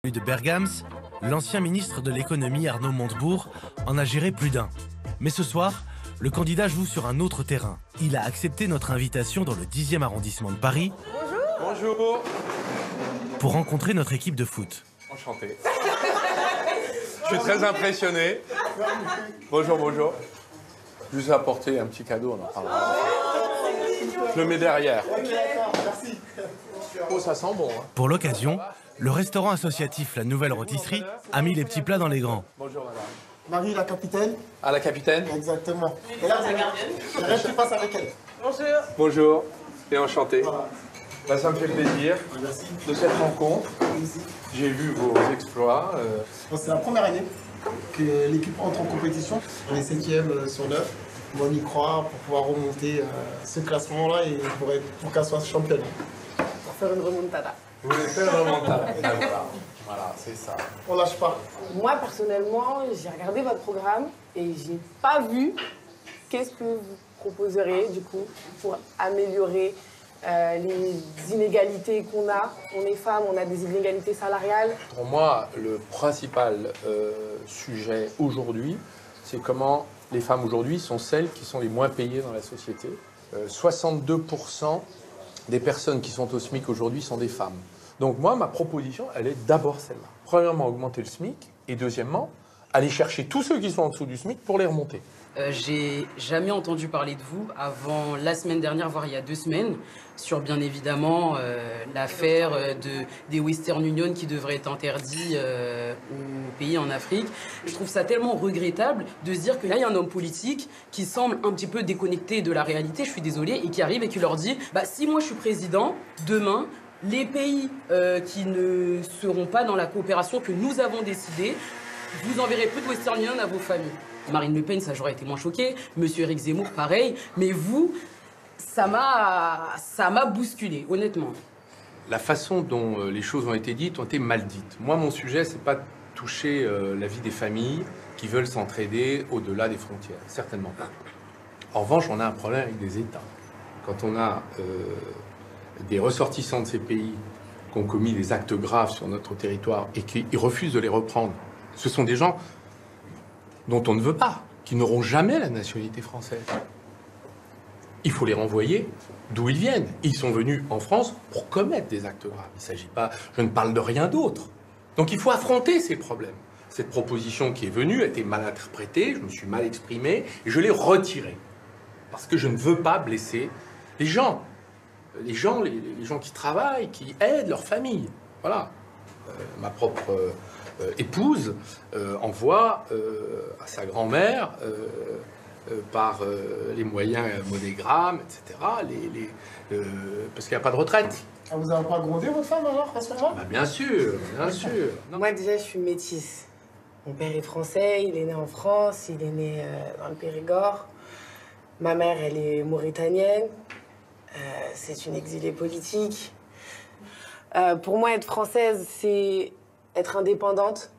De Bergams, l'ancien ministre de l'économie Arnaud Montebourg en a géré plus d'un. Mais ce soir, le candidat joue sur un autre terrain. Il a accepté notre invitation dans le 10e arrondissement de Paris. Bonjour. Bonjour. Pour rencontrer notre équipe de foot. Enchanté. Je suis très impressionné. Bonjour, bonjour. Je vous ai apporté un petit cadeau, on en parlera. Je le mets derrière. Merci. Oh, ça sent bon. Hein. Pour l'occasion, le restaurant associatif La Nouvelle Rôtisserie a mis les petits plats dans les grands. Bonjour, madame. Marie, la capitaine. Ah, la capitaine. Exactement. Et là, vous avez qui passe avec elle. Bonjour. Bonjour. Et enchanté. Voilà. Bah, ça me fait plaisir Merci. de cette rencontre. J'ai vu vos exploits. C'est la première année que l'équipe entre en compétition. On est 7e sur 9. Moi, on y croit pour pouvoir remonter ce classement-là et pour qu'elle soit championne. Pour faire une remontada. Vous voulez faire un mental. Voilà, c'est ça. On lâche pas. Moi, personnellement, j'ai regardé votre programme et j'ai pas vu qu'est-ce que vous proposeriez, du coup, pour améliorer les inégalités qu'on a. On est femmes, on a des inégalités salariales. Pour moi, le principal sujet aujourd'hui, c'est comment les femmes aujourd'hui sont celles qui sont les moins payées dans la société. 62% des personnes qui sont au SMIC aujourd'hui sont des femmes. Donc moi, ma proposition, elle est d'abord celle-là. Premièrement, augmenter le SMIC, et deuxièmement, aller chercher tous ceux qui sont en dessous du SMIC pour les remonter. J'ai jamais entendu parler de vous avant la semaine dernière, voire il y a 2 semaines, sur bien évidemment l'affaire des Western Union qui devrait être interdit aux pays en Afrique. Je trouve ça tellement regrettable de se dire que là, il y a un homme politique qui semble un petit peu déconnecté de la réalité, je suis désolée, et qui arrive et qui leur dit « si moi je suis président, demain, les pays qui ne seront pas dans la coopération que nous avons décidée, vous enverrez plus de Western Union à vos familles. » Marine Le Pen, ça j'aurais été moins choqué. Monsieur Éric Zemmour, pareil. Mais vous, ça m'a bousculé, honnêtement. La façon dont les choses ont été dites ont été mal dites. Moi, mon sujet, c'est pas de toucher la vie des familles qui veulent s'entraider au-delà des frontières. Certainement pas. En revanche, on a un problème avec des États. Quand on a des ressortissants de ces pays qui ont commis des actes graves sur notre territoire et qui refusent de les reprendre, ce sont des gens dont on ne veut pas, qui n'auront jamais la nationalité française. Il faut les renvoyer d'où ils viennent. Ils sont venus en France pour commettre des actes graves. Il s'agit pas, je ne parle de rien d'autre. Donc il faut affronter ces problèmes. Cette proposition qui est venue a été mal interprétée, je me suis mal exprimé, et je l'ai retirée. Parce que je ne veux pas blesser les gens. Les gens qui travaillent, qui aident leur famille. Voilà. Ma propre épouse envoie à sa grand-mère, par les moyens MoneyGram, etc., parce qu'il n'y a pas de retraite. Ah, vous n'avez pas grondé votre femme alors à ce moment-là? Bah, bien sûr, bien sûr. Non. Moi, déjà, je suis métisse. Mon père est français, il est né en France, il est né dans le Périgord. Ma mère, elle est mauritanienne. C'est une exilée politique. Pour moi, être française, c'est être indépendante.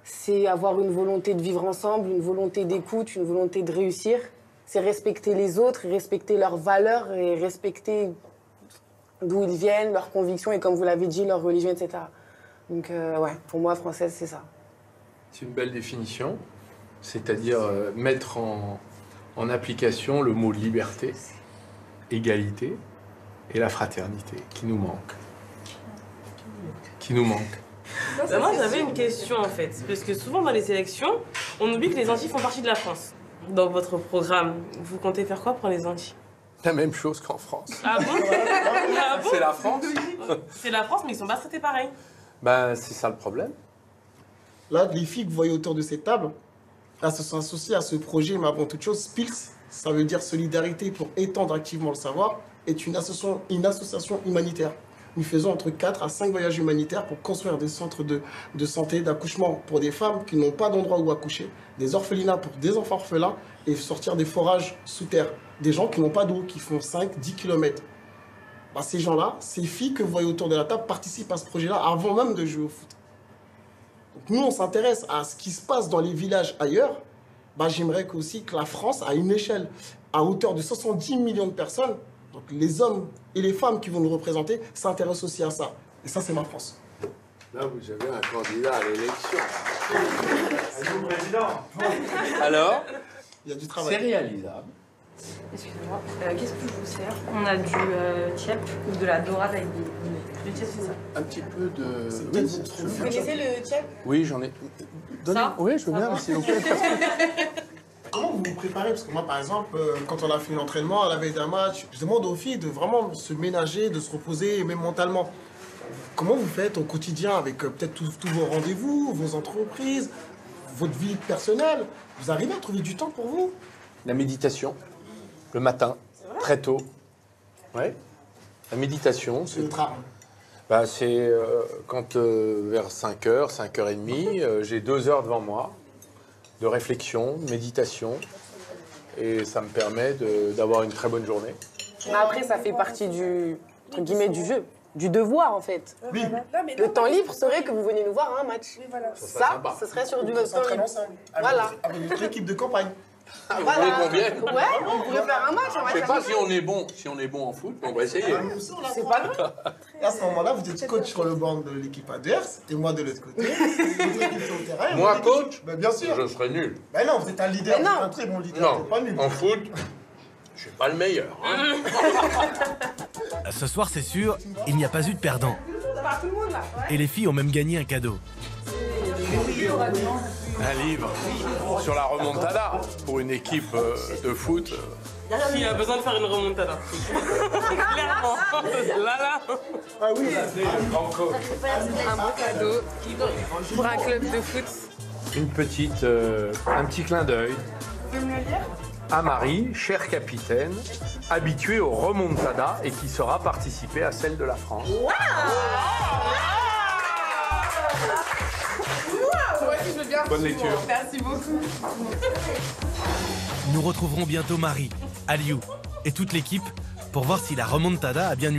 C'est avoir une volonté de vivre ensemble, une volonté d'écoute, une volonté de réussir. C'est respecter les autres, respecter leurs valeurs et respecter d'où ils viennent, leurs convictions et, comme vous l'avez dit, leur religion, etc. Donc, ouais, pour moi, française, c'est ça. C'est une belle définition, c'est-à-dire mettre en application le mot liberté, égalité et la fraternité qui nous manque. Qui nous manque. Moi, j'avais une question en fait, parce que souvent dans les élections, on oublie que les Antilles font partie de la France. Dans votre programme, vous comptez faire quoi pour les Antilles? La même chose qu'en France. Ah bon? Ah bon? C'est la France. C'est la France, mais ils sont pas traités pareil. Ben, c'est ça le problème. Là, les filles que vous voyez autour de cette table, elles se sont associées à ce projet, mais avant toute chose, SPILS, ça veut dire Solidarité pour étendre activement le savoir, est une association humanitaire. Nous faisons entre 4 à 5 voyages humanitaires pour construire des centres de santé, d'accouchement pour des femmes qui n'ont pas d'endroit où accoucher, des orphelinats pour des enfants orphelins et sortir des forages sous terre. Des gens qui n'ont pas d'eau, qui font 5-10 km. Bah, ces gens-là, ces filles que vous voyez autour de la table participent à ce projet-là avant même de jouer au foot. Donc nous, on s'intéresse à ce qui se passe dans les villages ailleurs. Bah, j'aimerais aussi que la France, à une échelle à hauteur de 70 millions de personnes, donc les hommes et les femmes qui vont nous représenter, s'intéressent aussi à ça. Et ça, c'est ma France. Là, vous avez un candidat à l'élection. Allez-vous, président. Alors, Il y a du c'est travail. réalisable. Excusez-moi, qu'est-ce que je vous sers? On a du tiep ou de la dorade avec des... Du tiep, c'est ça? Un petit peu de... C'est Oui, peut-être c'est- votre Vous connaissez le tchèp? oui, j'en ai. Donnez... Ça Oui, je veux bien, s'il vous plaît. Comment vous vous préparez? Parce que moi, par exemple, quand on a fini l'entraînement, à la veille d'un match, je demande aux filles de vraiment se ménager, de se reposer, même mentalement. Comment vous faites au quotidien avec peut-être tous vos rendez-vous, vos entreprises, votre vie personnelle? Vous arrivez à trouver du temps pour vous? La méditation, le matin, très tôt. Ouais. La méditation, C'est le travail. bah, c'est quand vers 5h, 5h30, j'ai 2 heures devant moi de réflexion, de méditation. Et ça me permet d'avoir une très bonne journée. Mais après, ça fait partie du, entre guillemets, du jeu, du devoir en fait. Oui. Le temps libre serait que vous veniez nous voir à un match. Ça, ce serait sur du temps S'entraîner libre. ensemble. Voilà. Avec votre équipe de campagne. Ah, vous Voilà. voulez qu'on vienne? Ouais, on pourrait faire un match, un Je match sais pas amical. si on est bon en foot, mais on va essayer. C'est pas grave. Et à ce moment-là, vous êtes coach sur le banc de l'équipe adverse et moi de l'autre côté. Votre équipe sur le terrain. et Moi, votre équipe- coach? Ben, bien sûr. Je serais nul. Ben non, vous êtes un leader, Mais vous non. êtes un très bon leader, Non, vous êtes pas nul. en foot, je suis pas le meilleur. hein. Ce soir, c'est sûr, il n'y a pas eu de perdant. Et les filles ont même gagné un cadeau. Un livre sur la remontada pour une équipe de foot. Qui a besoin de faire une remontada. Clairement. Là. Ah oui, Un beau cadeau pour un club de foot. Une petite, un petit clin d'œil à Marie, chère capitaine, habituée aux remontadas et qui saura participer à celle de la France. Bonne lecture. Merci beaucoup. Nous retrouverons bientôt Marie, Aliou et toute l'équipe pour voir si la remontada a bien eu